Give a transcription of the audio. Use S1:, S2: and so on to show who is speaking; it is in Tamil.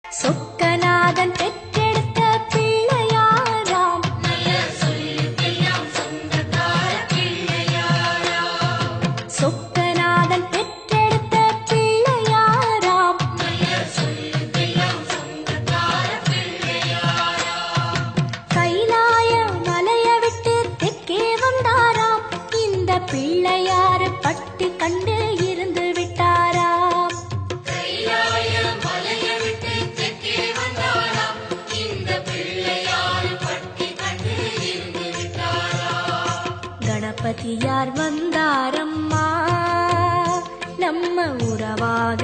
S1: சொக்கநாதன் பெற்றெடுத்த பிள்ளையாராம். சொக்கநாதன் பெற்றெடுத்த பிள்ளையாராம். கைலாய மலைய விட்டு தெற்கே வந்தாராம். இந்த பிள்ளையாறு பட்டி கண்டு இருந்து விட்டாராம். கணபதியார் வந்தாரம்மா நம்ம உறவாக